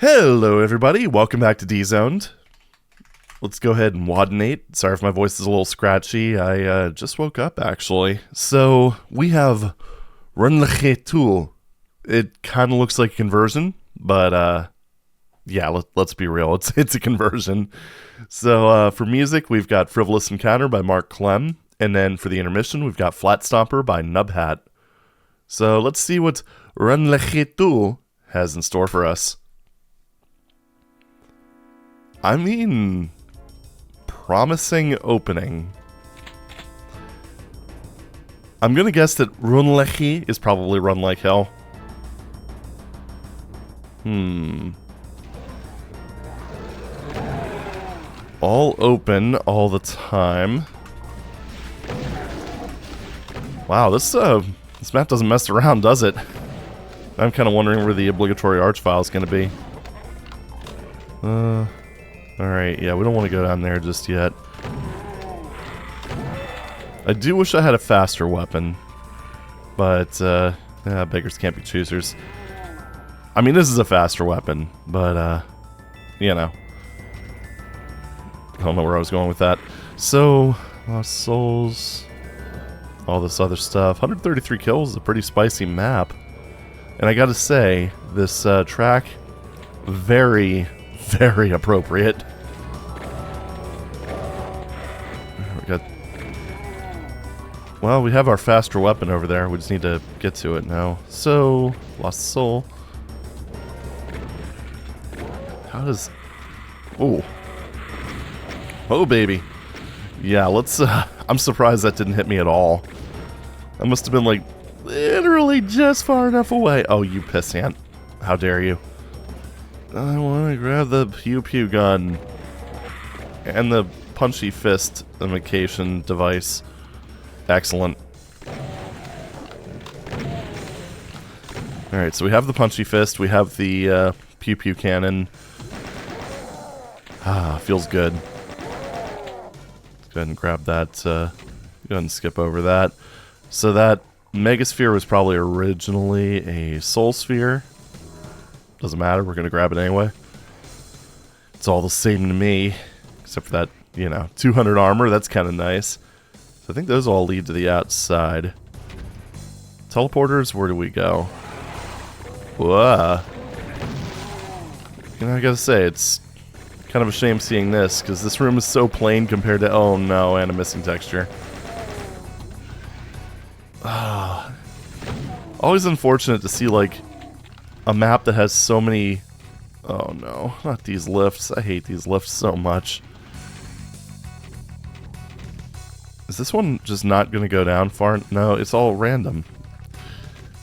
Hello everybody, welcome back to D-Zoned. Let's go ahead and wadinate. Sorry if my voice is a little scratchy, I just woke up actually. So, we have RUNLKHE2. It kind of looks like a conversion, but yeah, let's be real, it's a conversion. So, for music, we've got Frivolous Encounter by Mark Clem, and then for the intermission, we've got Flat Stomper by Nubhat. So, let's see what RUNLKHE2 has in store for us. I mean, promising opening. I'm gonna guess that RUNLKHE is probably run like hell. All open all the time. Wow, this map doesn't mess around, does it? I'm kind of wondering where the obligatory arch file is gonna be. Alright, yeah, we don't want to go down there just yet. I do wish I had a faster weapon. But, beggars can't be choosers. I mean, this is a faster weapon, but, you know. I don't know where I was going with that. So, Lost Souls, all this other stuff. 133 kills is a pretty spicy map. And I gotta say, this track, very appropriate. Well, we have our faster weapon over there. We just need to get to it now. So, Lost Soul. How does... Oh. Oh, baby. Yeah, let's... I'm surprised that didn't hit me at all. That must have been, like, literally just far enough away. Oh, you pissant. How dare you. I want to grab the pew-pew gun. And the punchy fist imitation device. Excellent. Alright, so we have the punchy fist, we have the pew-pew cannon. Ah, feels good. Let's go ahead and grab that, go ahead and skip over that. So that Megasphere was probably originally a Soul Sphere. Doesn't matter, we're gonna grab it anyway. It's all the same to me, except for that, you know, 200 armor, that's kind of nice. So I think those all lead to the outside. Teleporters, where do we go? Whoa. You know, I gotta say, it's kind of a shame seeing this, because this room is so plain compared to... Oh no, and a missing texture. Always unfortunate to see, like, a map that has so many... Oh no, not these lifts. I hate these lifts so much. Is this one just not going to go down far? No, it's all random.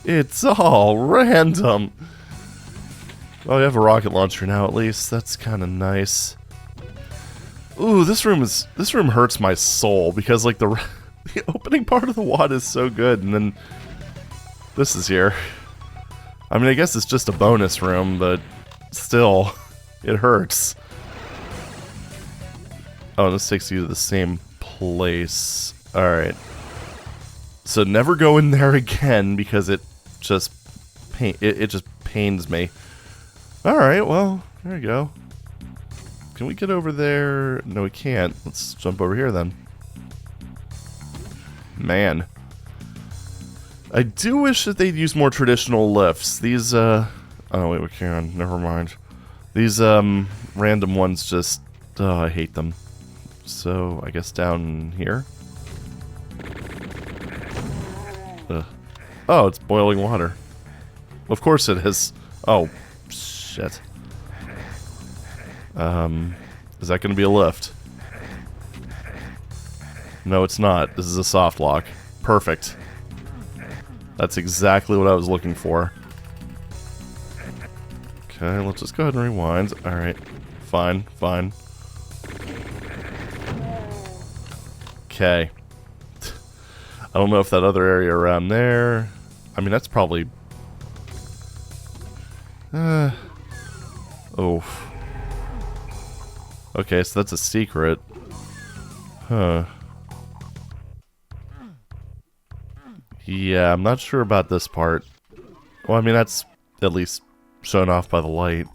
It's all random! Oh, we have a rocket launcher now at least. That's kind of nice. Ooh, this room hurts my soul because like the opening part of the WAD is so good, and then this is here. I mean, I guess it's just a bonus room, but still, it hurts. Oh, this takes you to the same place. Alright. So never go in there again because it just pains me. Alright, well, there we go. Can we get over there? No, we can't. Let's jump over here then. Man. I do wish that they'd use more traditional lifts. These, oh wait, we can. Never mind. These, random ones just, I hate them. So, I guess down here? Oh, it's boiling water. Of course it is. Oh, shit. Is that going to be a lift? No, it's not. This is a soft lock. Perfect. That's exactly what I was looking for. Okay, let's just go ahead and rewind. Alright. Fine, fine. Okay. I don't know if that other area around there... I mean, that's probably... Oh. Okay, so that's a secret. Huh. Yeah, I'm not sure about this part. Well, I mean, that's at least shown off by the light.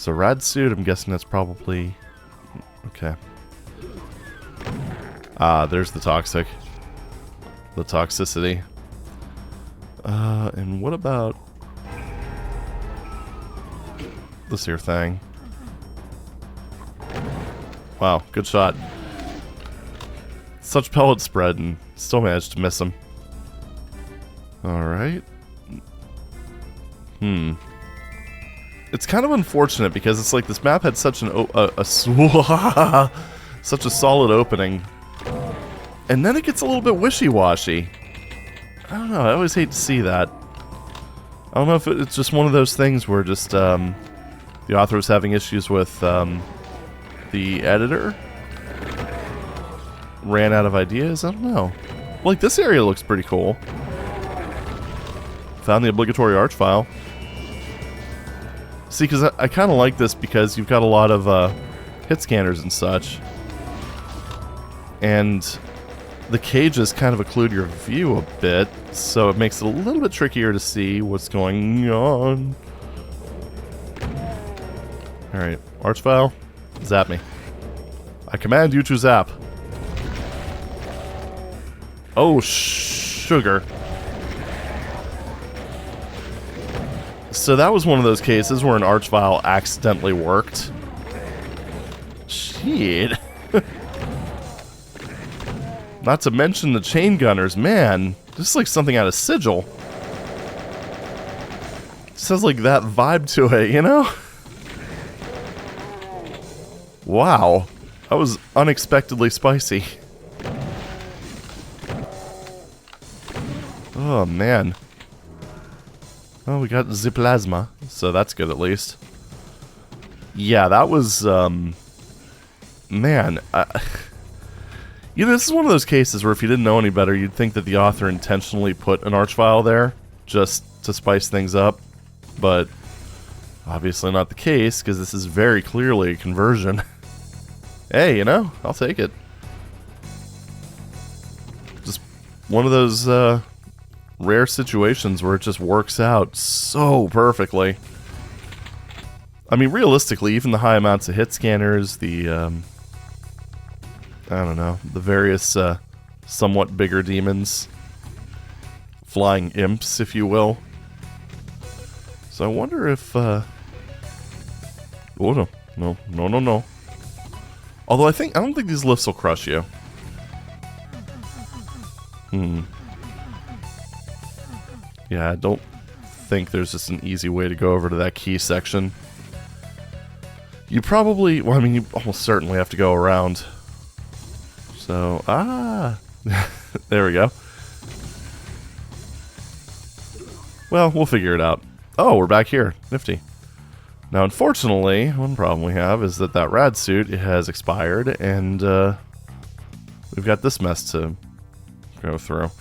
So rad suit, I'm guessing that's probably... Okay. Ah, there's the toxic. The toxicity. And what about... this here thing? Wow, good shot. Such pellet spread and still managed to miss him. Alright. It's kind of unfortunate because it's like this map had such an such a solid opening. And then it gets a little bit wishy-washy. I don't know, I always hate to see that. I don't know if it's just one of those things where just the author was having issues with the editor. Ran out of ideas? I don't know. Like, this area looks pretty cool. Found the obligatory arch file. See, because I kind of like this because you've got a lot of hit scanners and such. And the cages kind of occlude your view a bit, so it makes it a little bit trickier to see what's going on. Alright, arch file, zap me. I command you to zap. Oh, sugar. So that was one of those cases where an arch file accidentally worked. Shit. Not to mention the chain gunners, man. Just like something out of Sigil. Just has like that vibe to it, you know? Wow. That was unexpectedly spicy. Oh, man. Oh, we got the plasma, so that's good at least. Yeah, that was, man, you know, this is one of those cases where if you didn't know any better, you'd think that the author intentionally put an arch file there just to spice things up, but obviously not the case, because this is very clearly a conversion. Hey, you know, I'll take it. Just one of those, rare situations where it just works out so perfectly. I mean, realistically, even the high amounts of hit scanners, the, I don't know, the various, somewhat bigger demons, flying imps, if you will. So I wonder if, oh, no. Although I don't think these lifts will crush you. Yeah, I don't think there's just an easy way to go over to that key section. You probably, well, I mean, you almost certainly have to go around. So, there we go. Well, we'll figure it out. Oh, we're back here. Nifty. Now, unfortunately, one problem we have is that that rad suit has expired, and we've got this mess to go through.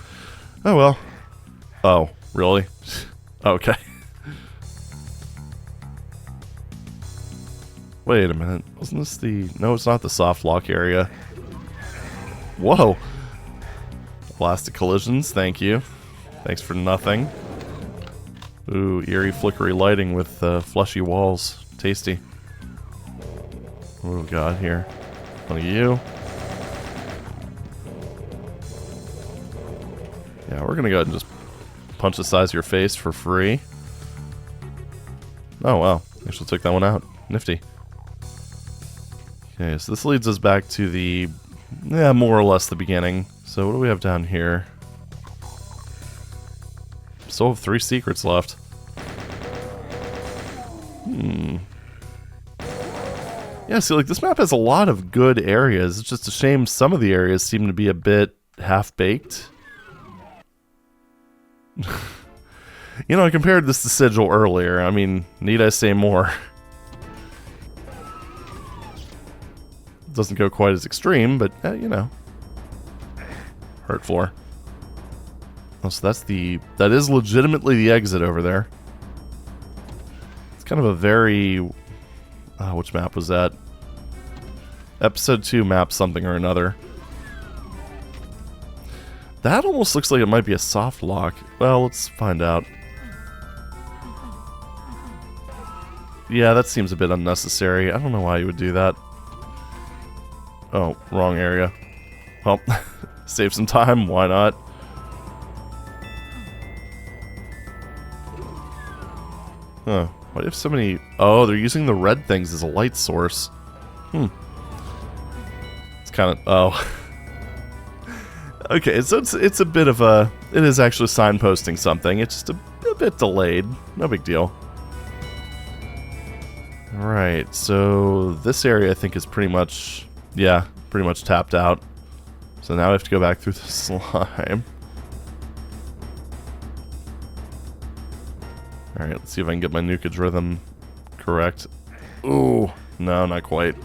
Oh, well. Oh. Really? Okay. Wait a minute. Wasn't this the... No, it's not the soft lock area. Whoa. Elastic collisions, thank you. Thanks for nothing. Ooh, eerie flickery lighting with fleshy walls. Tasty. What do we got here? One of you. Yeah, we're gonna go ahead and just punch the size of your face for free. Oh, wow. Actually took that one out. Nifty. Okay, so this leads us back to the... yeah, more or less the beginning. So what do we have down here? Still have 3 secrets left. Yeah, see, like, this map has a lot of good areas. It's just a shame some of the areas seem to be a bit half-baked. You know, I compared this to Sigil earlier. I mean, need I say more? Doesn't go quite as extreme, but, you know. Hurt floor. Oh, so that's the... that is legitimately the exit over there. It's kind of a very... which map was that? Episode 2 map something or another. That almost looks like it might be a soft lock. Well, let's find out. Yeah, that seems a bit unnecessary. I don't know why you would do that. Oh, wrong area. Well, save some time, why not? Huh. Why do you have so many... Oh, they're using the red things as a light source. Hmm. It's kind of... Oh. Okay, so it's a bit of a... It is actually signposting something. It's just a bit delayed. No big deal. Alright, so this area I think is pretty much... Yeah, pretty much tapped out. So now I have to go back through the slime. Alright, let's see if I can get my nukage rhythm correct. Ooh, no, not quite.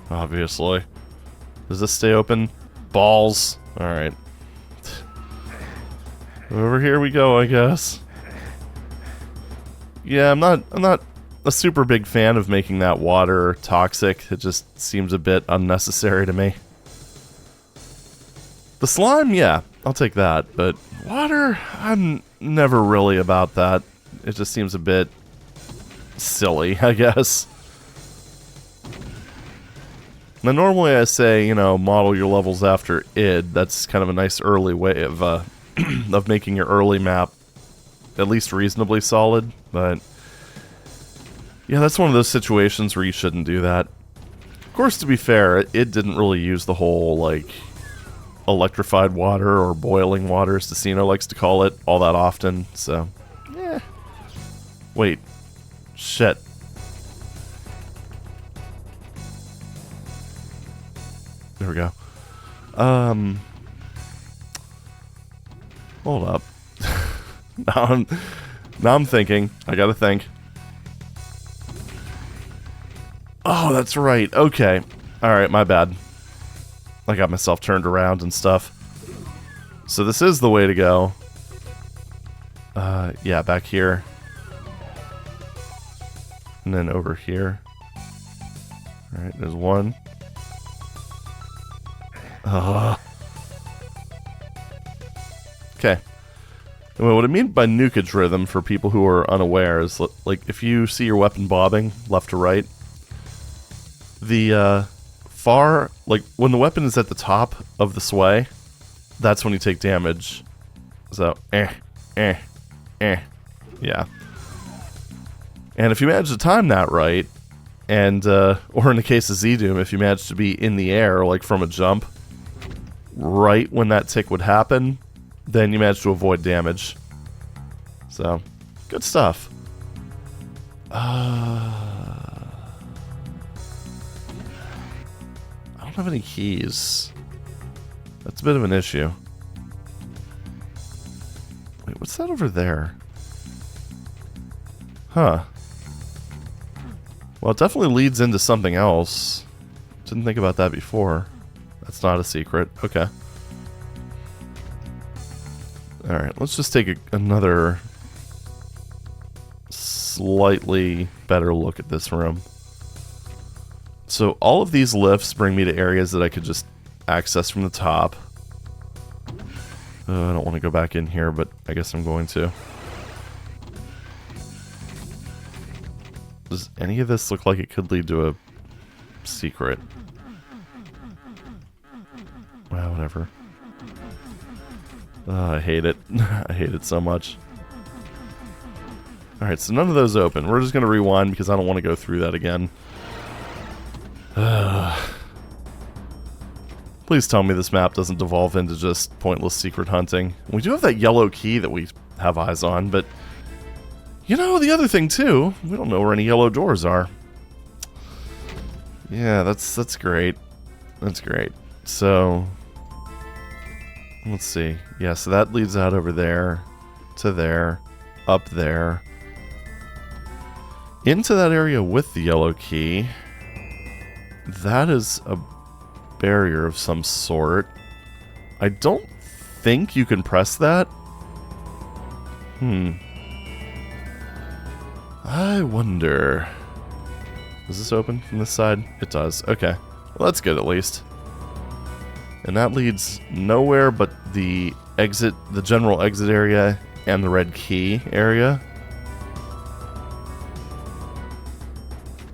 Obviously. Does this stay open? Balls. Alright. Over here we go, I guess. Yeah, I'm not a super big fan of making that water toxic. It just seems a bit unnecessary to me. The slime, yeah, I'll take that, but water, I'm never really about that. It just seems a bit silly, I guess. Now, normally I say, you know, model your levels after id. That's kind of a nice early way of of making your early map at least reasonably solid, but yeah, that's one of those situations where you shouldn't do that. Of course, to be fair, it didn't really use the whole, like, electrified water or boiling water, as Decino likes to call it, all that often, so, yeah. Wait. Shit. There we go. Hold up. now I'm thinking. I gotta think. Oh, that's right. Okay. Alright, my bad. I got myself turned around and stuff. So this is the way to go. Yeah, back here. And then over here. Alright, there's one. Okay. Anyway, what I mean by nukage rhythm, for people who are unaware, is like if you see your weapon bobbing left to right, the far, like when the weapon is at the top of the sway, that's when you take damage. So, yeah. And if you manage to time that right, and, or in the case of dsda-doom, if you manage to be in the air, like from a jump, right when that tick would happen, then you manage to avoid damage. So, good stuff. I don't have any keys. That's a bit of an issue. Wait, what's that over there? Huh. Well, it definitely leads into something else. Didn't think about that before. That's not a secret. Okay. Alright, let's just take another slightly better look at this room. So all of these lifts bring me to areas that I could just access from the top. I don't want to go back in here, but I guess I'm going to. Does any of this look like it could lead to a secret? Well, whatever. I hate it. I hate it so much. Alright, so none of those open. We're just going to rewind because I don't want to go through that again. Please tell me this map doesn't devolve into just pointless secret hunting. We do have that yellow key that we have eyes on, but... You know, the other thing, too, we don't know where any yellow doors are. Yeah, that's great. That's great. So... Let's see. Yeah, so that leads out over there, to there, up there, into that area with the yellow key. That is a barrier of some sort. I don't think you can press that. I wonder... Does this open from this side? It does. Okay. Well, that's good at least. And that leads nowhere but the exit, the general exit area and the red key area.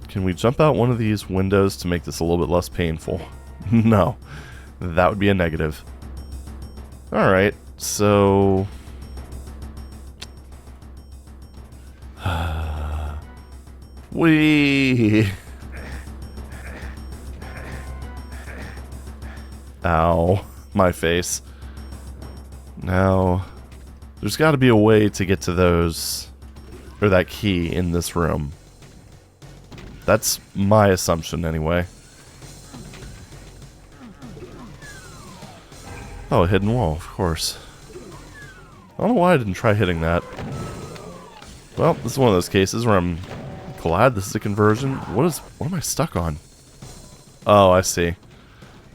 Can we jump out one of these windows to make this a little bit less painful? No. That would be a negative. Alright, so... Whee! Ow. My face. Now, there's got to be a way to get to those, or that key in this room. That's my assumption, anyway. Oh, a hidden wall, of course. I don't know why I didn't try hitting that. Well, this is one of those cases where I'm glad this is a conversion. What am I stuck on? Oh, I see.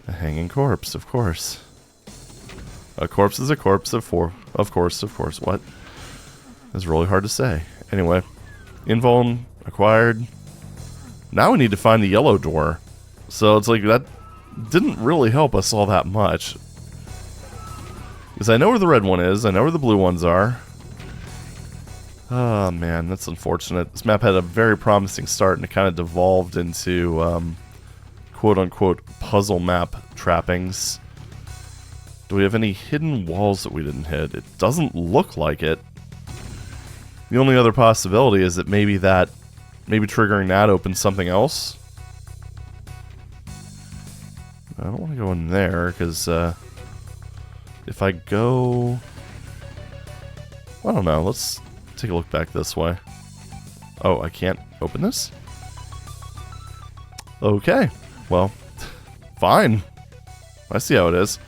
A hanging corpse, of course. A corpse is a corpse, of course. What? That's really hard to say. Anyway, invuln acquired. Now we need to find the yellow door. So it's like that didn't really help us all that much. Because I know where the red one is, I know where the blue ones are. Oh man, that's unfortunate. This map had a very promising start and it kind of devolved into quote-unquote puzzle map trappings. Do we have any hidden walls that we didn't hit? It doesn't look like it. The only other possibility is that maybe triggering that opens something else. I don't want to go in there, because if I go... I don't know, let's take a look back this way. Oh, I can't open this? Okay, well, fine. I see how it is.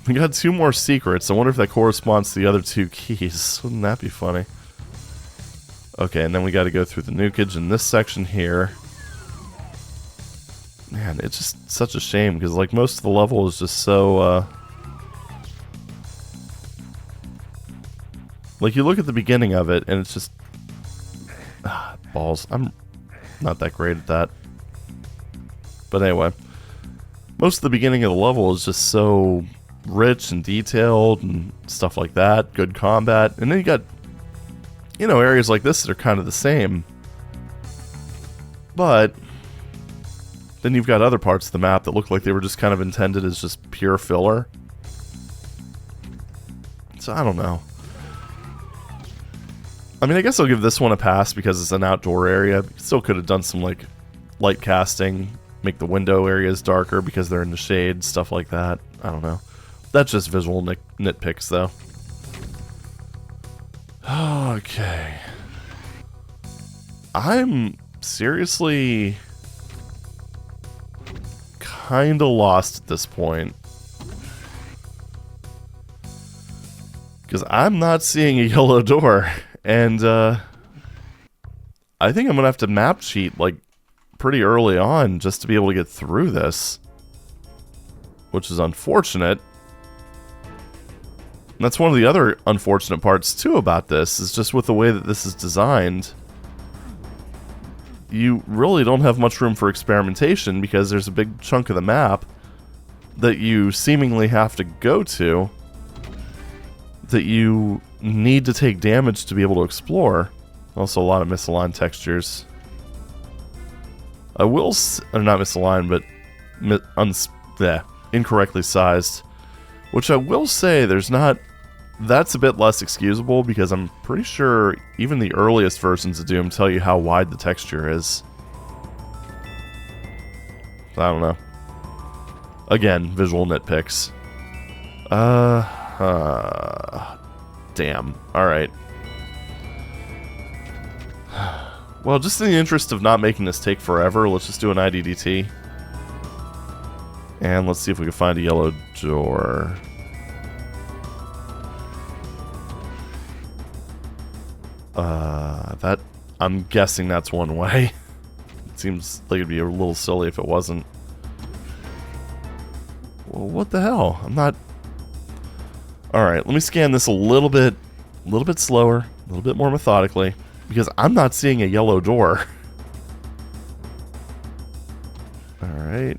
We got 2 more secrets. I wonder if that corresponds to the other 2 keys. Wouldn't that be funny? Okay, and then we got to go through the nukage in this section here. Man, it's just such a shame, because like most of the level is just so... Like you look at the beginning of it, and it's just... balls. I'm not that great at that. But anyway. Most of the beginning of the level is just so... rich and detailed and stuff like that. Good combat. And then you got, you know, areas like this that are kind of the same. But then you've got other parts of the map that look like they were just kind of intended as just pure filler. So I don't know. I mean, I guess I'll give this one a pass because it's an outdoor area. Still could have done some like light casting, make the window areas darker because they're in the shade, stuff like that. I don't know. That's just visual nitpicks, though. Okay. I'm seriously kinda lost at this point. Because I'm not seeing a yellow door. And, I think I'm gonna have to map cheat, like, pretty early on just to be able to get through this. Which is unfortunate. And that's one of the other unfortunate parts, too, about this, is just with the way that this is designed. You really don't have much room for experimentation because there's a big chunk of the map that you seemingly have to go to that you need to take damage to be able to explore. Also a lot of misaligned textures. I will... or not misaligned, but incorrectly sized. Which I will say, there's not... That's a bit less excusable because I'm pretty sure even the earliest versions of Doom tell you how wide the texture is. I don't know. Again, visual nitpicks. Damn. Alright. Well, just in the interest of not making this take forever, let's just do an IDDT. And let's see if we can find a yellow door. I'm guessing that's one way. It seems like it'd be a little silly if it wasn't. Well, what the hell? I'm not... Alright, let me scan this a little bit slower, a little bit more methodically, because I'm not seeing a yellow door. Alright.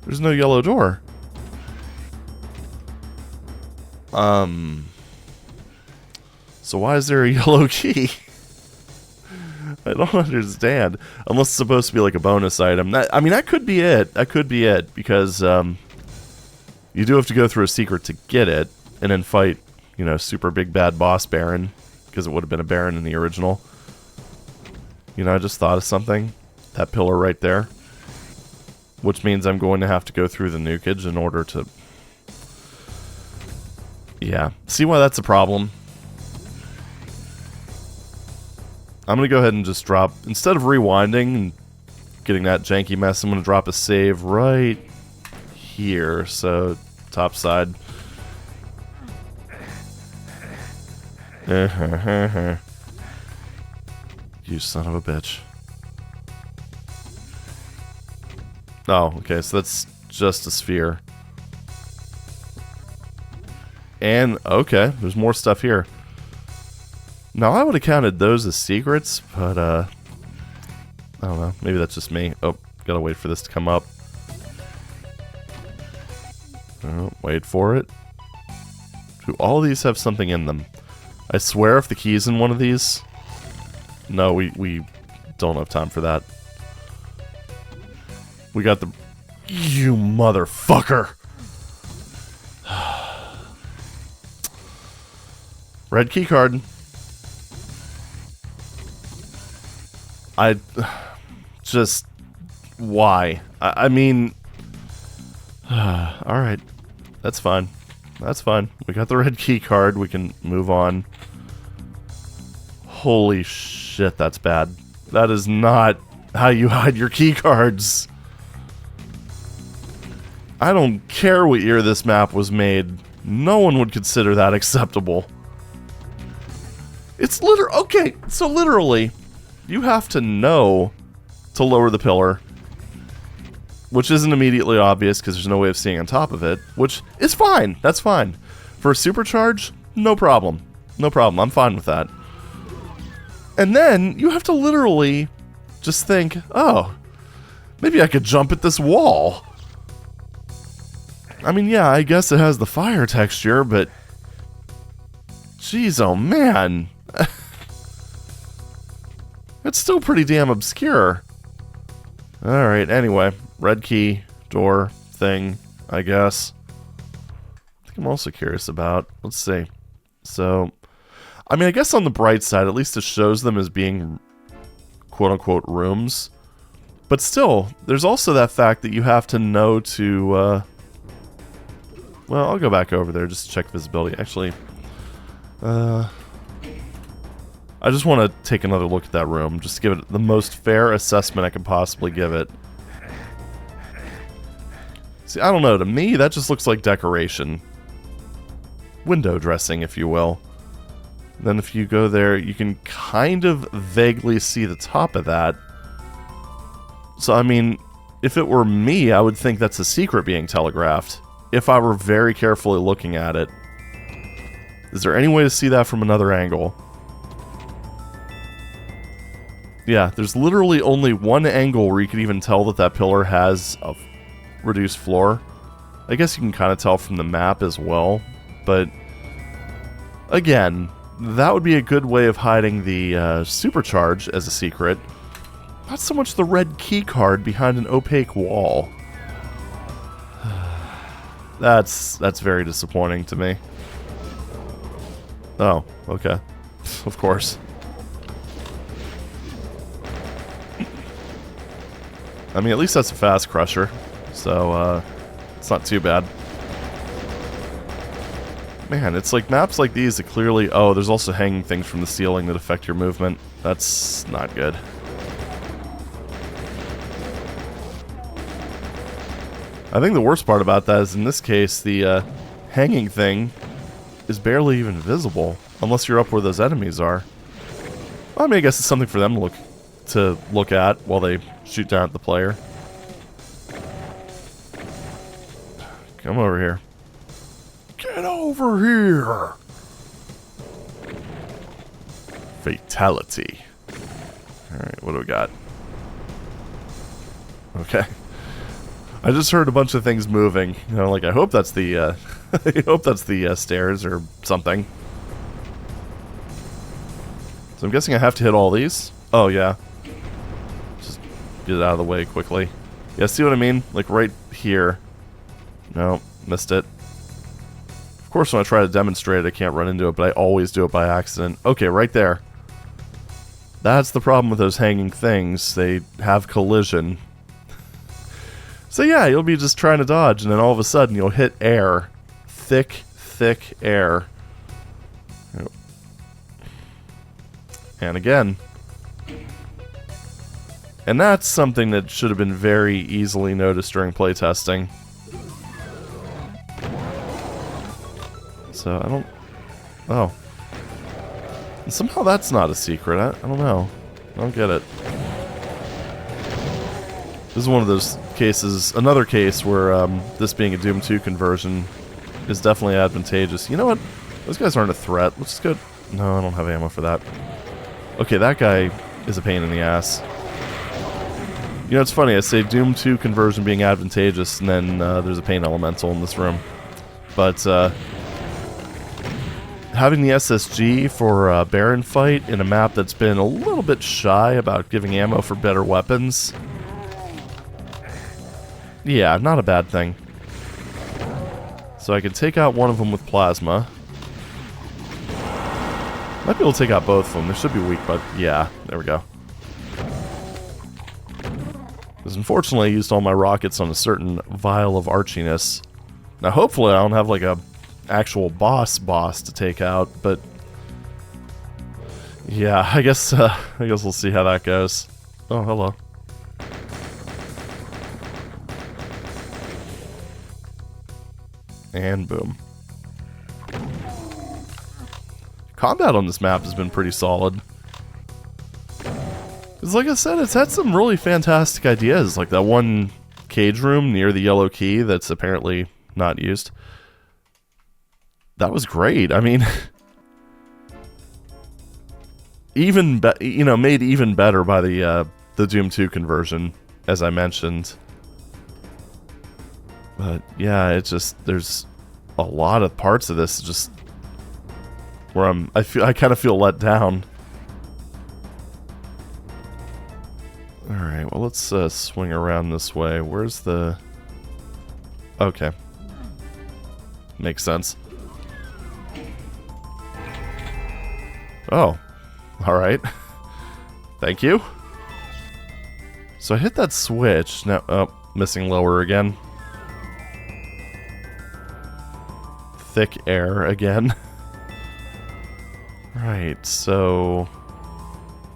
There's no yellow door. So why is there a yellow key? I don't understand. Unless it's supposed to be like a bonus item. I mean, that could be it. That could be it. Because you do have to go through a secret to get it. And then fight, you know, super big bad boss Baron. Because it would have been a Baron in the original. You know, I just thought of something. That pillar right there. Which means I'm going to have to go through the nukage in order to... Yeah. See why that's a problem? I'm going to go ahead and just drop... Instead of rewinding and getting that janky mess, I'm going to drop a save right here. So, top side. You son of a bitch. Oh, okay, so that's just a sphere. And, okay, there's more stuff here. Now, I would have counted those as secrets, but, I don't know. Maybe that's just me. Oh, gotta wait for this to come up. Oh, wait for it. Do all of these have something in them? I swear if the key's in one of these... No, we don't have time for that. We got the... You motherfucker! Red key card. I... Just... Why? I mean... Alright. That's fine. That's fine. We got the red key card. We can move on. Holy shit, that's bad. That is not how you hide your key cards. I don't care what year this map was made. No one would consider that acceptable. It's literally... Okay, so literally, you have to know to lower the pillar. Which isn't immediately obvious because there's no way of seeing on top of it. Which is fine. That's fine. For a supercharge, no problem. No problem. I'm fine with that. And then, you have to literally just think, oh, maybe I could jump at this wall. I mean, yeah, I guess it has the fire texture, but... Jeez, oh man. It's still pretty damn obscure. Alright, anyway. Red key, door, thing, I guess. I think I'm also curious about... Let's see. So... I mean, I guess on the bright side, at least it shows them as being quote-unquote rooms. But still, there's also that fact that you have to know to, well, I'll go back over there just to check visibility. Actually, I just want to take another look at that room, just to give it the most fair assessment I can possibly give it. See, I don't know, to me, that just looks like decoration. Window dressing, if you will. Then if you go there, you can kind of vaguely see the top of that. So, I mean, if it were me, I would think that's a secret being telegraphed. If I were very carefully looking at it. Is there any way to see that from another angle? Yeah, there's literally only one angle where you could even tell that that pillar has a reduced floor. I guess you can kind of tell from the map as well. But, again... That would be a good way of hiding the supercharge as a secret. Not so much the red key card behind an opaque wall. That's very disappointing to me. Oh, okay. Of course. I mean, at least that's a fast crusher. So, it's not too bad. Man, it's like maps like these that clearly... Oh, there's also hanging things from the ceiling that affect your movement. That's not good. I think the worst part about that is, in this case, the hanging thing is barely even visible. Unless you're up where those enemies are. Well, I mean, I guess it's something for them to look at while they shoot down at the player. Come over here. Get over here! Fatality. Alright, what do we got? Okay. I just heard a bunch of things moving. You know, like, I hope that's the, I hope that's the stairs or something. So I'm guessing I have to hit all these. Oh, yeah. Just get it out of the way quickly. Yeah, see what I mean? Like right here. No, missed it. Of course, when I try to demonstrate it, I can't run into it, but I always do it by accident. Okay, right there. That's the problem with those hanging things. They have collision. So yeah, you'll be just trying to dodge, and then all of a sudden you'll hit air. Thick, thick air. And again. And that's something that should have been very easily noticed during playtesting. So, I don't... Oh. And somehow that's not a secret. I don't know. I don't get it. This is one of those cases, another case where this being a Doom 2 conversion is definitely advantageous. You know what? Those guys aren't a threat. Let's just go... No, I don't have ammo for that. Okay, that guy is a pain in the ass. You know, it's funny, I say Doom 2 conversion being advantageous, and then there's a pain elemental in this room. But, having the SSG for a Baron fight in a map that's been a little bit shy about giving ammo for better weapons... Yeah, not a bad thing. So I can take out one of them with plasma. Might be able to take out both of them. They should be weak, but yeah, there we go. Because unfortunately I used all my rockets on a certain vial of archiness. Now hopefully I don't have like a actual boss to take out, but yeah, I guess we'll see how that goes. Oh, hello. And boom. Combat on this map has been pretty solid. Because like I said, it's had some really fantastic ideas, like that one cage room near the yellow key that's apparently not used. That was great. I mean, made even better by the Doom 2 conversion, as I mentioned. But yeah, it's just there's a lot of parts of this just where I kind of feel let down. All right, well let's swing around this way. Where's the? Okay, makes sense. Oh, all right. Thank you. So I hit that switch. Now, oh, missing lower again. Thick air again. Right, so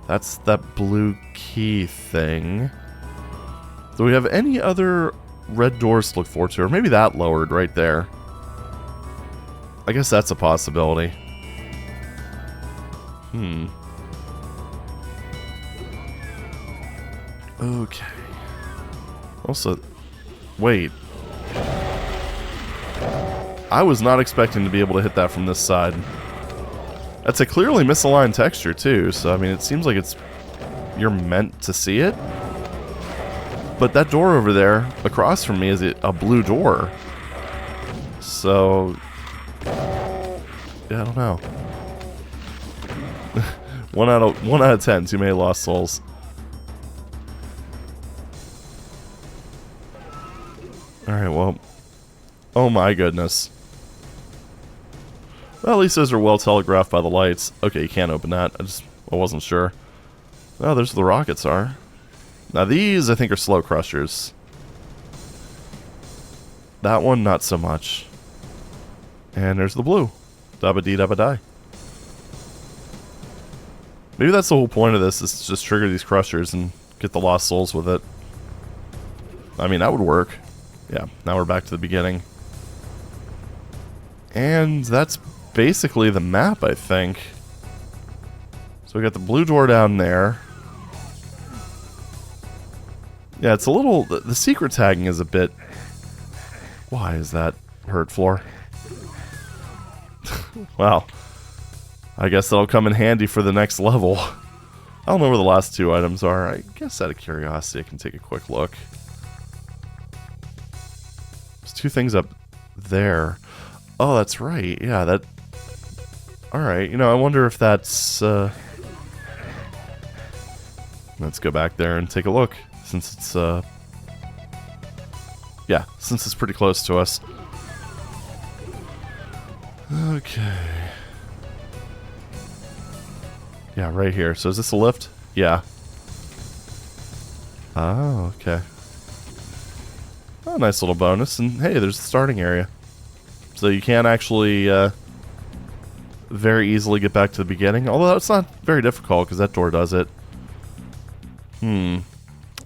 that's that blue key thing. Do we have any other red doors to look forward to? Or maybe that lowered right there. I guess that's a possibility. Okay. Also, wait. I was not expecting to be able to hit that from this side. That's a clearly misaligned texture too, so I mean it seems like you're meant to see it. But that door over there across from me is a blue door. So yeah, I don't know. 1 out of 10, too many lost souls. Alright, well. Oh my goodness. Well, at least those are well telegraphed by the lights. Okay, you can't open that. I wasn't sure. Oh, there's the rockets are. Now these, I think, are slow crushers. That one, not so much. And there's the blue. Dabba-dee-dabba-die. Maybe that's the whole point of this, is to just trigger these crushers and get the lost souls with it. I mean, that would work. Yeah, now we're back to the beginning. And that's basically the map, I think. So we got the blue door down there. Yeah, it's a little... The secret tagging is a bit... Why is that hurt floor? Wow. I guess that'll come in handy for the next level. I don't know where the last two items are. I guess out of curiosity I can take a quick look. There's two things up there. Oh, that's right. Yeah, that... Alright, you know, I wonder if that's... Let's go back there and take a look, since it's, yeah, since it's pretty close to us. Okay. Yeah, right here. So is this a lift? Yeah. Oh, okay. Oh, nice little bonus. And hey, there's the starting area. So you can actually very easily get back to the beginning. Although it's not very difficult because that door does it.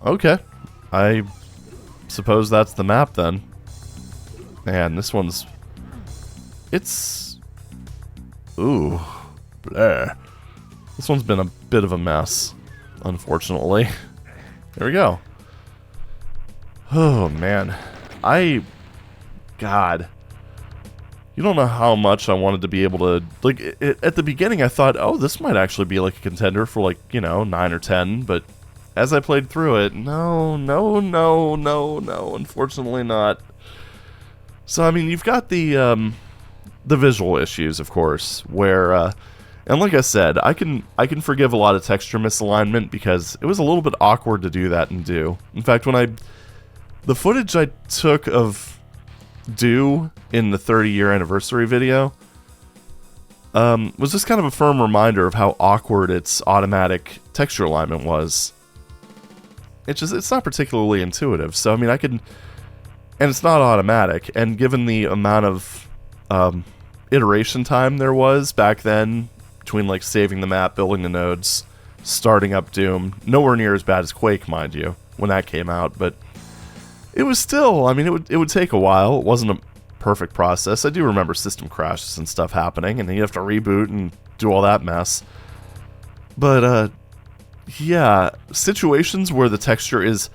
Okay. I suppose that's the map then. Man, this one's... It's... Ooh. Bleh. This one's been a bit of a mess, unfortunately. There we go. Oh, man. God. You don't know how much I wanted to be able to... Like, at the beginning I thought, oh, this might actually be like a contender for, like, you know, 9 or 10, but as I played through it, no, unfortunately not. So, I mean, you've got the visual issues, of course, where, and like I said, I can forgive a lot of texture misalignment because it was a little bit awkward to do that and do. In fact, the footage I took of Do in the 30-year anniversary video was just kind of a firm reminder of how awkward its automatic texture alignment was. It's not particularly intuitive, so I mean and it's not automatic, and given the amount of iteration time there was back then between like saving the map, building the nodes, starting up Doom, nowhere near as bad as Quake, mind you, when that came out, but it was still, I mean, it would take a while. It wasn't a perfect process. I do remember system crashes and stuff happening, and then you have to reboot and do all that mess. But, yeah, situations where the texture is...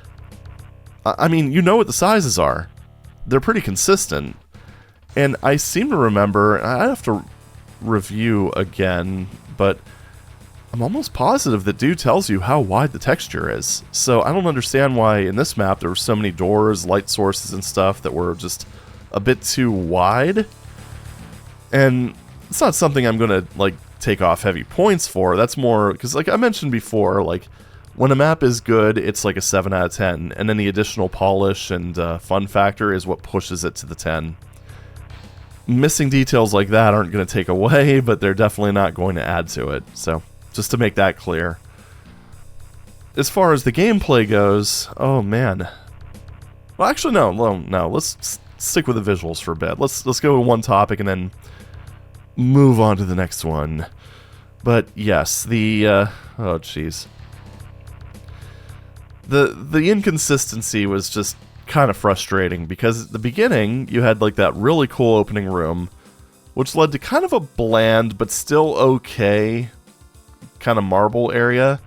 I mean, you know what the sizes are. They're pretty consistent. And I seem to remember... I have to review again, but I'm almost positive that Do tells you how wide the texture is. So I don't understand why in this map there were so many doors, light sources, and stuff that were just a bit too wide. And it's not something I'm going to, like, take off heavy points for. That's more, because like I mentioned before, like, when a map is good, it's like a 7 out of 10, and then the additional polish and fun factor is what pushes it to the 10. Missing details like that aren't going to take away, but they're definitely not going to add to it, so just to make that clear. As far as the gameplay goes, oh man. Well, actually, no, let's stick with the visuals for a bit. Let's go to one topic and then move on to the next one. But yes, the oh jeez. The inconsistency was just kind of frustrating because at the beginning you had like that really cool opening room, which led to kind of a bland but still okay kind of marble area.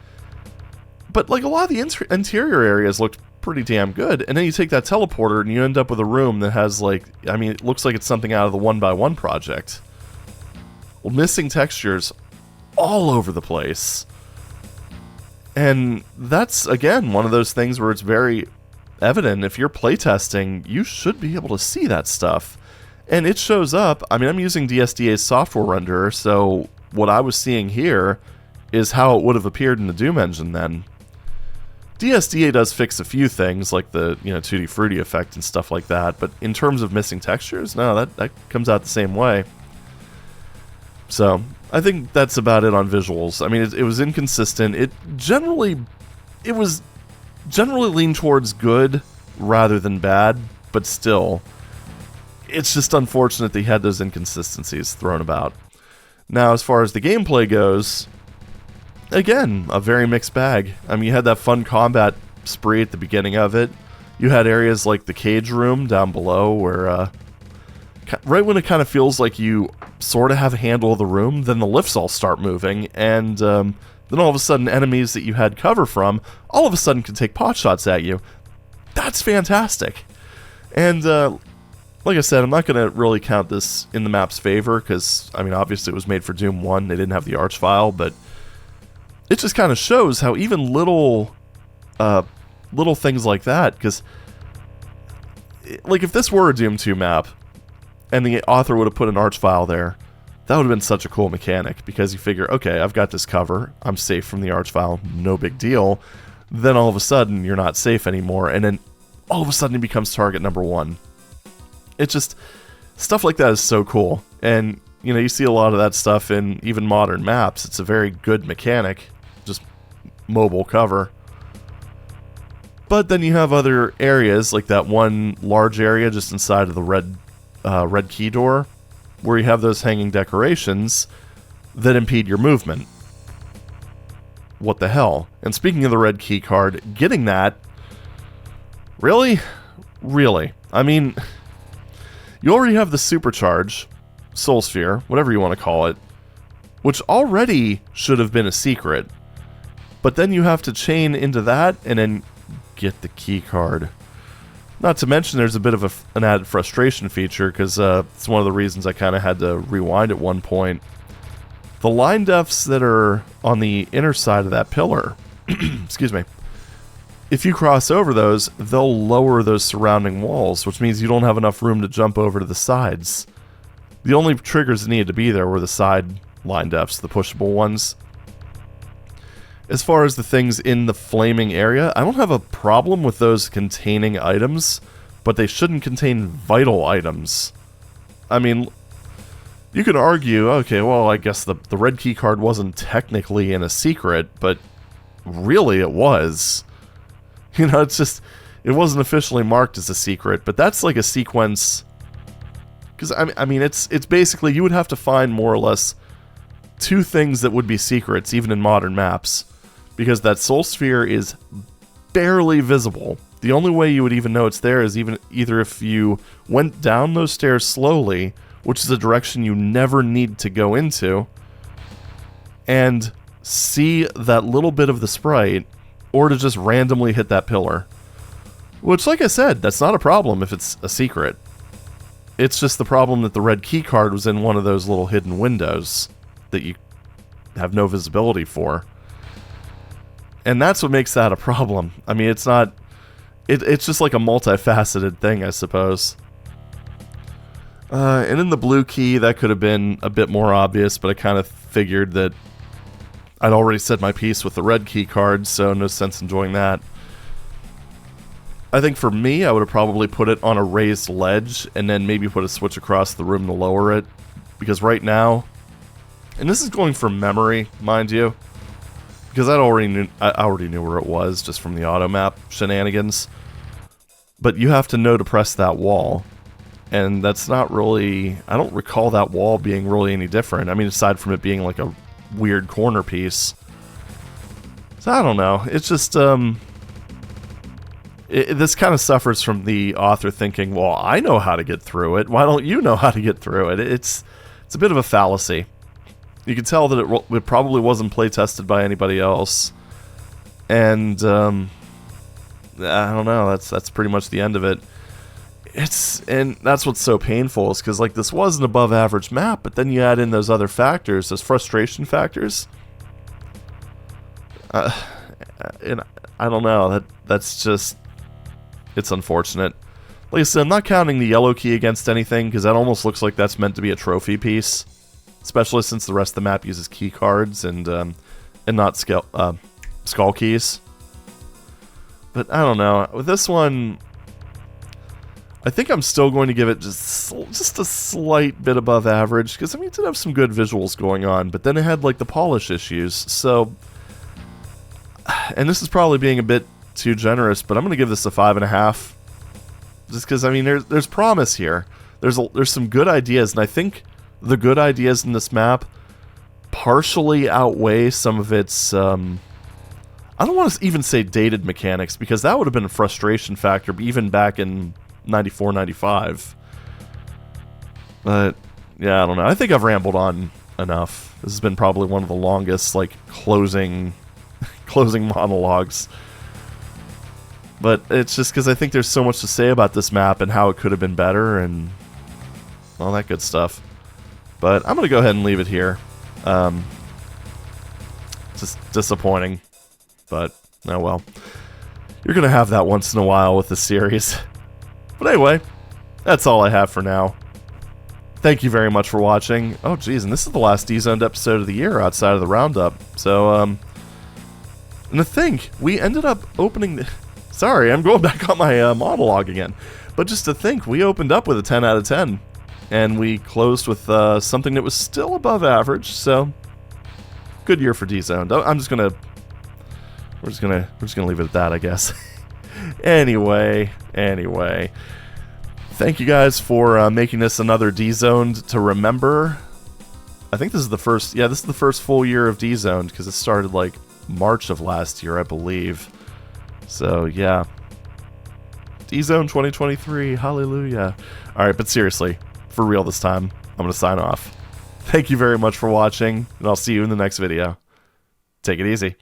But like a lot of the interior areas looked pretty damn good, and then you take that teleporter and you end up with a room that has like, I mean, it looks like it's something out of the 1x1 project. Well, missing textures all over the place. And that's, again, one of those things where it's very evident. If you're playtesting, you should be able to see that stuff. And it shows up. I mean, I'm using dsda's software renderer, so what I was seeing here is how it would have appeared in the Doom engine then. DSDA does fix a few things, like the 2D fruity effect and stuff like that, but in terms of missing textures, no, that comes out the same way. So, I think that's about it on visuals. I mean, it was inconsistent. It was generally leaned towards good rather than bad, but still, it's just unfortunate that he had those inconsistencies thrown about. Now, as far as the gameplay goes, again, a very mixed bag. I mean, you had that fun combat spree at the beginning of it. You had areas like the cage room down below where, right when it kind of feels like you sort of have a handle of the room, then the lifts all start moving, and then all of a sudden enemies that you had cover from all of a sudden can take pot shots at you. That's fantastic. And like I said, I'm not going to really count this in the map's favor because, I mean, obviously it was made for Doom 1. They didn't have the arch file, but it just kind of shows how even little things like that, because like if this were a Doom 2 map and the author would have put an arch file there, that would have been such a cool mechanic, because you figure, okay, I've got this cover, I'm safe from the arch file, no big deal. then all of a sudden you're not safe anymore, and then all of a sudden it becomes target number 1. It's just, stuff like that is so cool, and you know, you see a lot of that stuff in even modern maps. It's a very good mechanic, just mobile cover. But then you have other areas, like that one large area just inside of the red key door, where you have those hanging decorations that impede your movement. What the hell? And speaking of the red key card, getting that, really? Really? I mean, you already have the supercharge, Soul Sphere, whatever you want to call it, which already should have been a secret. But then you have to chain into that and then get the key card. Not to mention there's a bit of an added frustration feature, because it's one of the reasons I kind of had to rewind at one point. The line defs that are on the inner side of that pillar, excuse me, if you cross over those, they'll lower those surrounding walls, which means you don't have enough room to jump over to the sides. The only triggers that needed to be there were the side line defs, the pushable ones. As far as the things in the flaming area, I don't have a problem with those containing items, but they shouldn't contain vital items. I mean, you could argue, okay, well, I guess the red key card wasn't technically in a secret, but really it was. You know, it's just, it wasn't officially marked as a secret, but that's like a sequence. Because, I mean, it's basically, you would have to find more or less 2 things that would be secrets, even in modern maps. Because that Soul Sphere is barely visible. The only way you would even know it's there is either if you went down those stairs slowly, which is a direction you never need to go into, and see that little bit of the sprite, or to just randomly hit that pillar. Which, like I said, that's not a problem if it's a secret. It's just the problem that the red key card was in one of those little hidden windows that you have no visibility for. And that's what makes that a problem. I mean, it's not... It's just like a multifaceted thing, I suppose. And in the blue key, that could have been a bit more obvious, but I kind of figured that I'd already said my piece with the red key card, so no sense in doing that. I think for me, I would have probably put it on a raised ledge, and then maybe put a switch across the room to lower it. Because right now, and this is going from memory, mind you, because I already knew where it was just from the auto map shenanigans. But you have to know to press that wall. And that's not really... I don't recall that wall being really any different. I mean, aside from it being like a weird corner piece. So I don't know. It's just... this kind of suffers from the author thinking, well, I know how to get through it. Why don't you know how to get through it? It's a bit of a fallacy. You can tell that it probably wasn't play tested by anybody else. And... I don't know, that's pretty much the end of it. And that's what's so painful, is because like this was an above average map, but then you add in those other factors, those frustration factors. And I don't know, that's just, it's unfortunate. Like I said, I'm not counting the yellow key against anything, because that almost looks like that's meant to be a trophy piece, especially since the rest of the map uses key cards and not skull keys. But I don't know. With this one, I think I'm still going to give it just a slight bit above average, because I mean, it did have some good visuals going on, but then it had like the polish issues. So, and this is probably being a bit too generous, but I'm going to give this a 5.5, just because I mean, there's promise here. There's some good ideas, and I think the good ideas in this map partially outweigh some of its. I don't want to even say dated mechanics, because that would have been a frustration factor even back in 94, 95. But, yeah, I don't know. I think I've rambled on enough. This has been probably one of the longest, like, closing monologues. But it's just because I think there's so much to say about this map and how it could have been better and all that good stuff. But I'm going to go ahead and leave it here. Just disappointing. But, oh well. You're going to have that once in a while with this series. But anyway, that's all I have for now. Thank you very much for watching. Oh geez, and this is the last D-Zoned episode of the year outside of the roundup. So, And to think, we ended up opening the... Sorry, I'm going back on my monologue again. But just to think, we opened up with a 10 out of 10. And we closed with something that was still above average, so... Good year for D-Zoned. I'm just gonna... We're just gonna leave it at that, I guess. Anyway. Thank you guys for making this another D-Zoned to remember. I think this is the first... Yeah, this is the first full year of D-Zoned, because it started, like, March of last year, I believe. So, yeah. D-Zone 2023, hallelujah. Alright, but seriously, for real this time, I'm gonna sign off. Thank you very much for watching, and I'll see you in the next video. Take it easy.